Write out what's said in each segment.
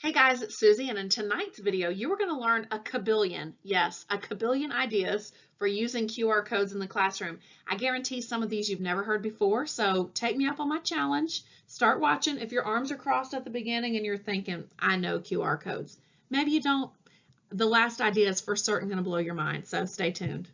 Hey guys, it's Suzy, and in tonight's video, you are going to learn a kabillion, yes, a kabillion ideas for using QR codes in the classroom. I guarantee some of these you've never heard before, so take me up on my challenge. Start watching. If your arms are crossed at the beginning and you're thinking, I know QR codes. Maybe you don't. The last idea is for certain going to blow your mind, so stay tuned.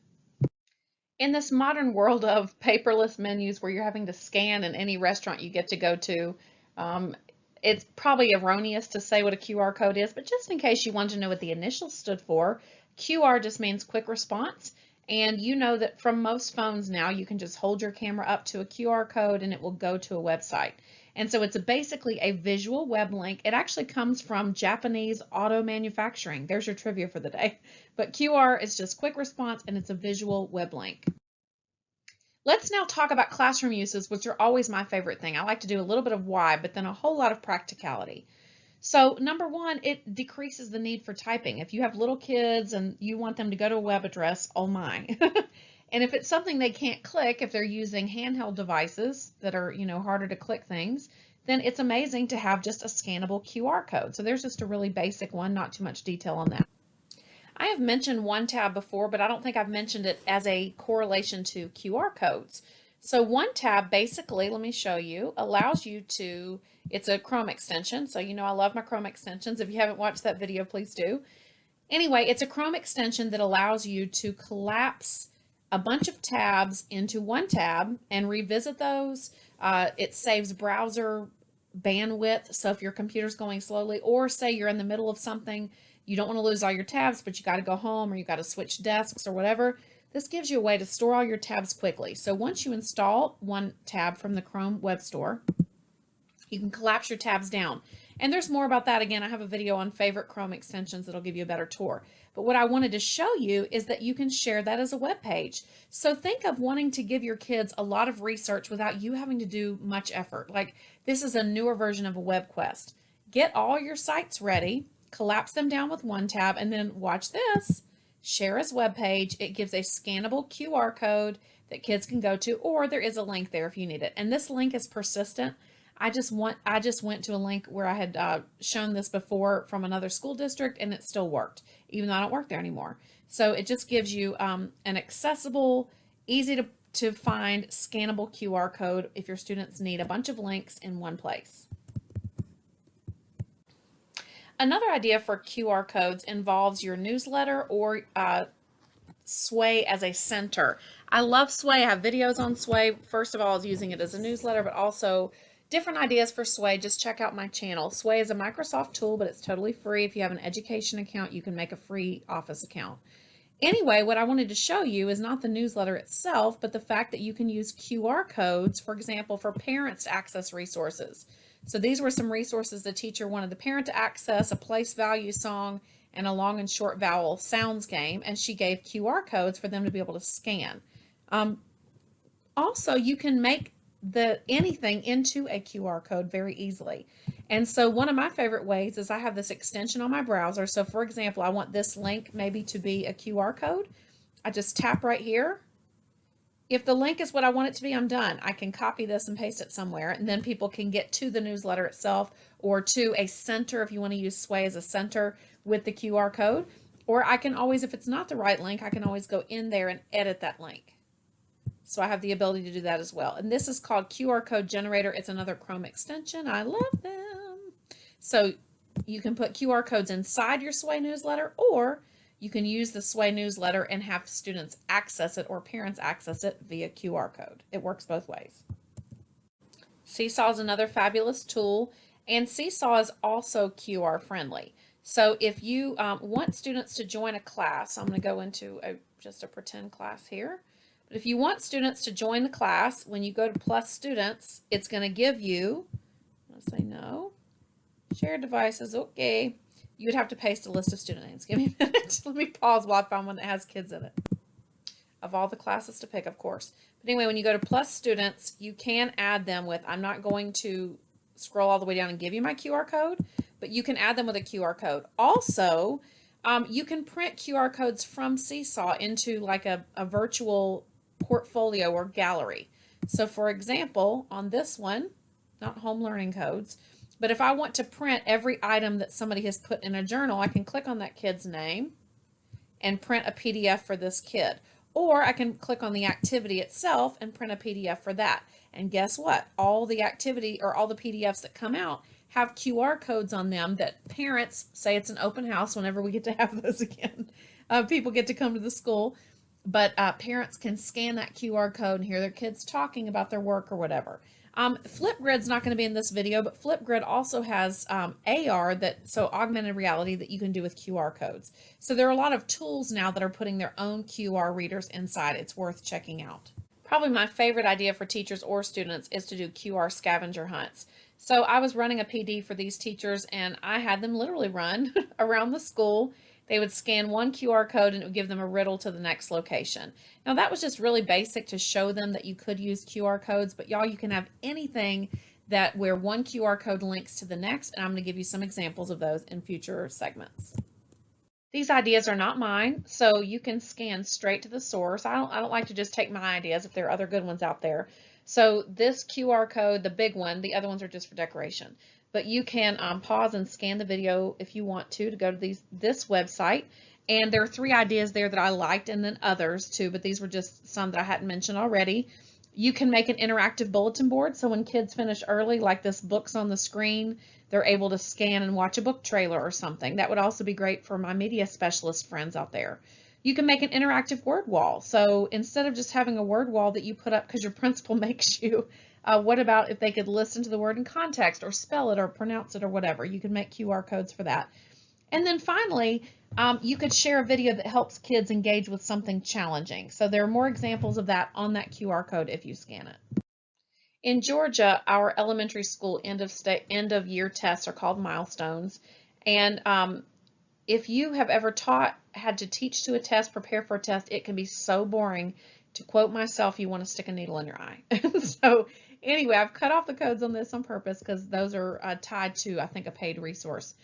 In this modern world of paperless menus where you're having to scan in any restaurant you get to go to, um, it's probably erroneous to say what a QR code is, but just in case you want to know what the initials stood for, QR just means quick response. And you know that from most phones now, you can just hold your camera up to a QR code and it will go to a website. And so it's basically a visual web link. It actually comes from Japanese auto manufacturing. There's your trivia for the day. But QR is just quick response and it's a visual web link. Let's now talk about classroom uses, which are always my favorite thing. I like to do a little bit of why, but then a whole lot of practicality. So number one, it decreases the need for typing. If you have little kids and you want them to go to a web address, oh my. And if it's something they can't click, if they're using handheld devices that are, harder to click things, then it's amazing to have just a scannable QR code. So there's just a really basic one, not too much detail on that. I have mentioned OneTab before, but I don't think I've mentioned it as a correlation to QR codes. So OneTab basically, let me show you, allows you to, it's a Chrome extension. So I love my Chrome extensions. If you haven't watched that video, please do. Anyway, it's a Chrome extension that allows you to collapse a bunch of tabs into one tab and revisit those. It saves browser bandwidth. So if your computer's going slowly, or say you're in the middle of something, you don't want to lose all your tabs, but you got to go home or you got to switch desks or whatever. This gives you a way to store all your tabs quickly. So once you install OneTab from the Chrome Web Store, you can collapse your tabs down. And there's more about that. Again, I have a video on favorite Chrome extensions that'll give you a better tour. But what I wanted to show you is that you can share that as a web page. So think of wanting to give your kids a lot of research without you having to do much effort. Like this is a newer version of a web quest. Get all your sites ready, collapse them down with OneTab, and then watch this. Share as web page. It gives a scannable QR code that kids can go to, or there is a link there if you need it. And this link is persistent. I just went to a link where I had shown this before from another school district and it still worked, even though I don't work there anymore. So it just gives you an accessible, easy to find, scannable QR code if your students need a bunch of links in one place. Another idea for QR codes involves your newsletter or Sway as a center. I love Sway. I have videos on Sway. First of all, I was using it as a newsletter, but also different ideas for Sway. Just check out my channel. Sway is a Microsoft tool, but it's totally free. If you have an education account, you can make a free Office account. Anyway, what I wanted to show you is not the newsletter itself, but the fact that you can use QR codes, for example, for parents to access resources. So these were some resources the teacher wanted the parent to access: a place value song and a long and short vowel sounds game, and she gave QR codes for them to be able to scan. Also, you can make anything into a QR code very easily. And so one of my favorite ways is I have this extension on my browser. So for example, I want this link maybe to be a QR code. I just tap right here. If the link is what I want it to be, I'm done. I can copy this and paste it somewhere, and then people can get to the newsletter itself or to a center if you want to use Sway as a center with the QR code. Or I can always, if it's not the right link, I can always go in there and edit that link. So I have the ability to do that as well. And this is called QR Code Generator. It's another Chrome extension. I love them. So you can put QR codes inside your Sway newsletter, or you can use the Sway newsletter and have students access it or parents access it via QR code. It works both ways. Seesaw is another fabulous tool, and Seesaw is also QR friendly. So if you want students to join a class, I'm going to go into just a pretend class here. But if you want students to join the class, when you go to plus students, it's going to give you, let's say no, share devices, okay. You would have to paste a list of student names. Give me a minute. Let me pause while I find one that has kids in it. Of all the classes to pick, of course. But anyway, when you go to plus students, you can add them with, I'm not going to scroll all the way down and give you my QR code, but you can add them with a QR code. Also, you can print QR codes from Seesaw into like a virtual portfolio or gallery. So for example, on this one, not home learning codes, But if I want to print every item that somebody has put in a journal, I can click on that kid's name and print a PDF for this kid. Or I can click on the activity itself and print a PDF for that. And guess what? All the activity or all the PDFs that come out have QR codes on them that parents say it's an open house whenever we get to have those again. People get to come to the school, but parents can scan that QR code and hear their kids talking about their work or whatever. Flipgrid's not going to be in this video, but Flipgrid also has AR, so augmented reality, that you can do with QR codes. So there are a lot of tools now that are putting their own QR readers inside. It's worth checking out. Probably my favorite idea for teachers or students is to do QR scavenger hunts. So I was running a PD for these teachers, and I had them literally run around the school. They would scan one QR code and it would give them a riddle to the next location. Now that was just really basic to show them that you could use QR codes, but y'all, you can have anything that where one QR code links to the next, and I'm going to give you some examples of those in future segments. These ideas are not mine, so you can scan straight to the source. I don't like to just take my ideas if there are other good ones out there. So this QR code, the big one, the other ones are just for decoration. But you can pause and scan the video if you want to go to this website. And there are 3 ideas there that I liked, and then others too, but these were just some that I hadn't mentioned already. You can make an interactive bulletin board, so when kids finish early, like this book's on the screen, they're able to scan and watch a book trailer or something. That would also be great for my media specialist friends out there. You can make an interactive word wall. So instead of just having a word wall that you put up because your principal makes you, what about if they could listen to the word in context or spell it or pronounce it or whatever? You could make QR codes for that. And then finally, you could share a video that helps kids engage with something challenging. So there are more examples of that on that QR code if you scan it. In Georgia, our elementary school end of year tests are called milestones. And if you have ever had to teach to a test, prepare for a test, it can be so boring. To quote myself, you want to stick a needle in your eye. So anyway, I've cut off the codes on this on purpose because those are tied to, I think, a paid resource.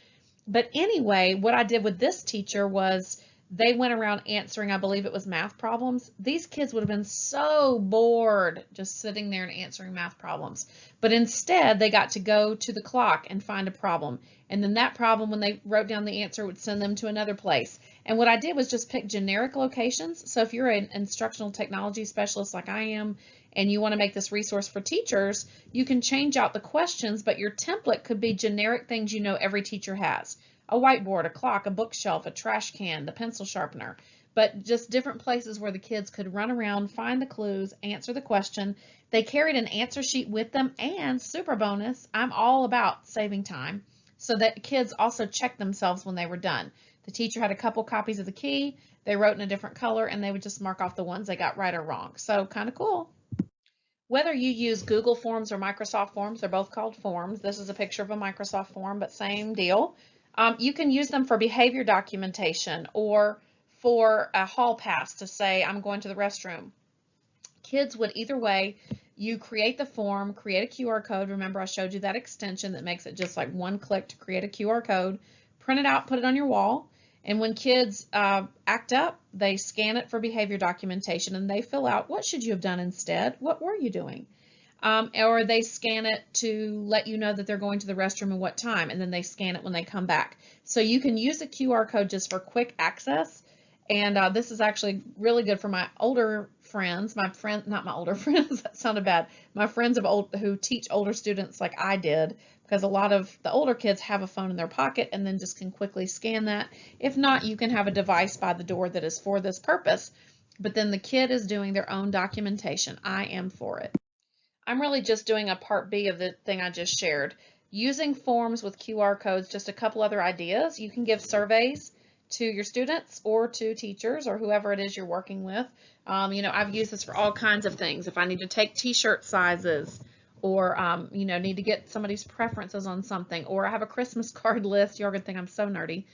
But anyway, what I did with this teacher was they went around answering, I believe it was math problems. These kids would have been so bored just sitting there and answering math problems. But instead, they got to go to the clock and find a problem. And then that problem, when they wrote down the answer, would send them to another place. And what I did was just pick generic locations. So if you're an instructional technology specialist like I am, and you want to make this resource for teachers, you can change out the questions, but your template could be generic things you know every teacher has. A whiteboard, a clock, a bookshelf, a trash can, the pencil sharpener, but just different places where the kids could run around, find the clues, answer the question. They carried an answer sheet with them, and super bonus, I'm all about saving time, so that kids also checked themselves when they were done. The teacher had a couple copies of the key, they wrote in a different color, and they would just mark off the ones they got right or wrong. So kind of cool. Whether you use Google Forms or Microsoft Forms, they're both called forms. This is a picture of a Microsoft form, but same deal. You can use them for behavior documentation or for a hall pass to say, I'm going to the restroom. Kids would either way, you create the form, create a QR code. Remember, I showed you that extension that makes it just like one click to create a QR code. Print it out, put it on your wall. And when kids act up, they scan it for behavior documentation and they fill out, what should you have done instead? What were you doing? Or they scan it to let you know that they're going to the restroom and what time, and then they scan it when they come back. So you can use a QR code just for quick access. And this is actually really good for my older friends, not my older friends, that sounded bad. My friends who teach older students like I did, because a lot of the older kids have a phone in their pocket and then just can quickly scan that. If not, you can have a device by the door that is for this purpose, but then the kid is doing their own documentation. I am for it. I'm really just doing a part B of the thing I just shared. Using forms with QR codes, just a couple other ideas. You can give surveys to your students or to teachers or whoever it is you're working with. I've used this for all kinds of things. If I need to take t-shirt sizes or, need to get somebody's preferences on something, or I have a Christmas card list. You're going to think I'm so nerdy.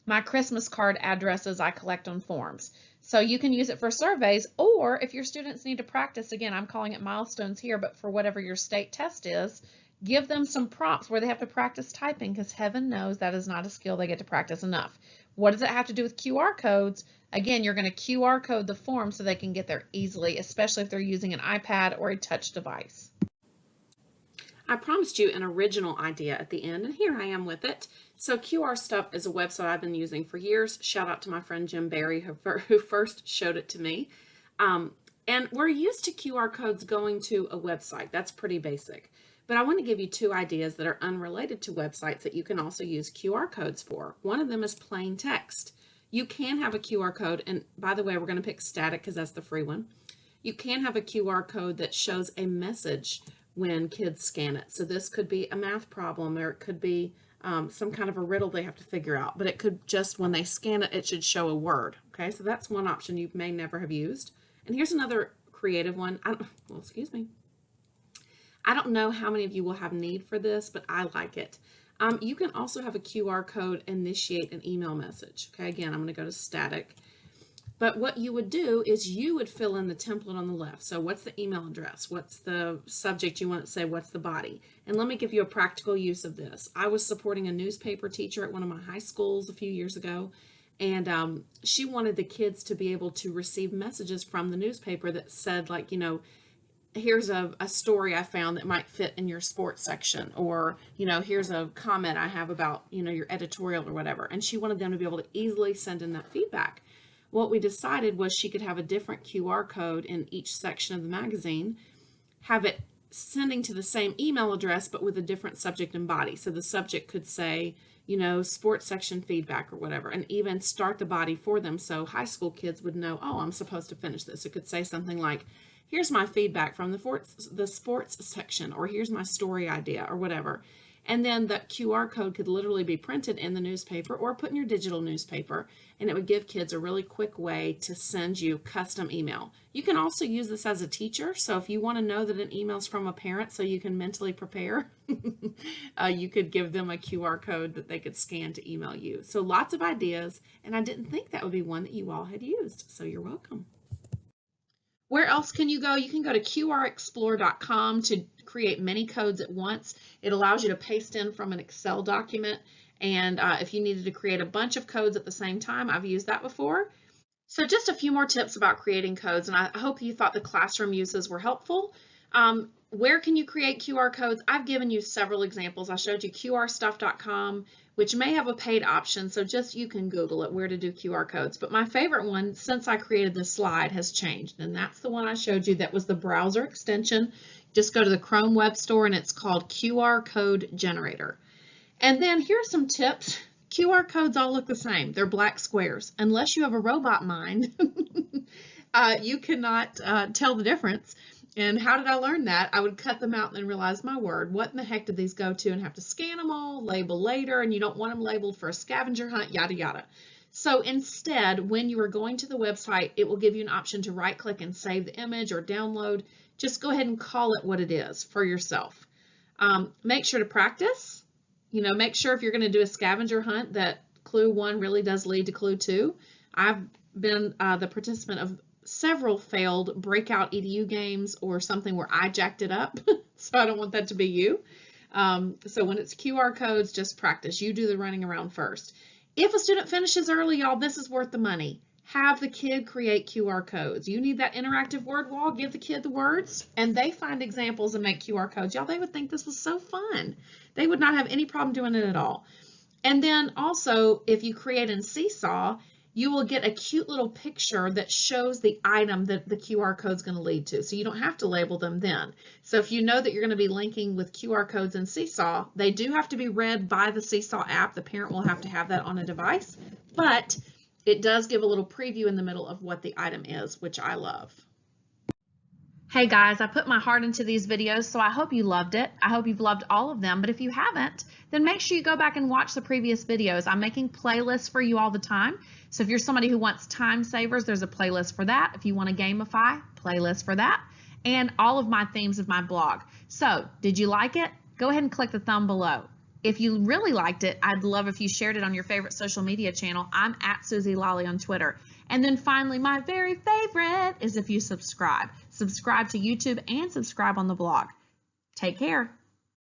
My Christmas card addresses I collect on forms. So you can use it for surveys, or if your students need to practice, again, I'm calling it milestones here, but for whatever your state test is, give them some prompts where they have to practice typing, because heaven knows that is not a skill they get to practice enough. What does it have to do with QR codes? Again, you're going to QR code the form so they can get there easily, especially if they're using an iPad or a touch device. I promised you an original idea at the end, and here I am with it. So QR Stuff is a website I've been using for years. Shout out to my friend Jim Barry, who first showed it to me. And we're used to QR codes going to a website. That's pretty basic. But I want to give you two ideas that are unrelated to websites that you can also use QR codes for. One of them is plain text. You can have a QR code, and by the way, we're going to pick static because that's the free one. You can have a QR code that shows a message when kids scan it. So this could be a math problem, or it could be some kind of a riddle they have to figure out, but it could just, when they scan it, it should show a word. Okay, so that's one option you may never have used. And here's another creative one. Excuse me. I don't know how many of you will have need for this, but I like it. You can also have a QR code initiate an email message. Okay, again, I'm going to go to static. But what you would do is you would fill in the template on the left. So what's the email address? What's the subject you want to say? What's the body? And let me give you a practical use of this. I was supporting a newspaper teacher at one of my high schools a few years ago. And she wanted the kids to be able to receive messages from the newspaper that said, like, you know, here's a story I found that might fit in your sports section, or, you know, here's a comment I have about, you know, your editorial or whatever. And she wanted them to be able to easily send in that feedback. What we decided was she could have a different QR code in each section of the magazine, have it sending to the same email address, but with a different subject and body. So the subject could say, you know, sports section feedback or whatever, and even start the body for them. So high school kids would know, oh, I'm supposed to finish this. It could say something like, here's my feedback from the sports section, or here's my story idea, or whatever. And then the QR code could literally be printed in the newspaper or put in your digital newspaper, and it would give kids a really quick way to send you custom email. You can also use this as a teacher. So if you want to know that an email is from a parent so you can mentally prepare, you could give them a QR code that they could scan to email you. So lots of ideas, and I didn't think that would be one that you all had used. So you're welcome. Where else can you go? You can go to qrexplore.com to create many codes at once. It allows you to paste in from an Excel document. And if you needed to create a bunch of codes at the same time, I've used that before. So just a few more tips about creating codes. And I hope you thought the classroom uses were helpful. Where can you create QR codes? I've given you several examples. I showed you qrstuff.com, which may have a paid option, so just you can Google it, where to do QR codes. But my favorite one, since I created this slide, has changed, and that's the one I showed you. That was the browser extension. Just go to the Chrome Web Store, and it's called QR Code Generator. And then here's some tips. QR codes all look the same. They're black squares. Unless you have a robot mind, you cannot tell the difference. And how did I learn that? I would cut them out and then realize, my word, what in the heck did these go to, and have to scan them all, label later, and you don't want them labeled for a scavenger hunt, yada, yada. So instead, when you are going to the website, it will give you an option to right click and save the image or download. Just go ahead and call it what it is for yourself. Make sure to practice. You know, make sure if you're going to do a scavenger hunt that clue 1 really does lead to clue 2. I've been the participant of several failed breakout EDU games or something where I jacked it up. So I don't want that to be you. So when it's QR codes, just practice. You do the running around first. If a student finishes early, y'all, this is worth the money. Have the kid create QR codes. You need that interactive word wall. Give the kid the words, and they find examples and make QR codes. Y'all, they would think this was so fun. They would not have any problem doing it at all. And then also, if you create in Seesaw, you will get a cute little picture that shows the item that the QR code is going to lead to. So you don't have to label them then. So if you know that you're going to be linking with QR codes in Seesaw, they do have to be read by the Seesaw app. The parent will have to have that on a device, but it does give a little preview in the middle of what the item is, which I love. Hey guys, I put my heart into these videos, so I hope you loved it. I hope you've loved all of them, but if you haven't, then make sure you go back and watch the previous videos. I'm making playlists for you all the time. So if you're somebody who wants time savers, there's a playlist for that. If you want to gamify, playlist for that. And all of my themes of my blog. So did you like it? Go ahead and click the thumb below. If you really liked it, I'd love if you shared it on your favorite social media channel. I'm at Suzy Lolley on Twitter. And then finally, my very favorite is if you subscribe. Subscribe to YouTube and subscribe on the blog. Take care.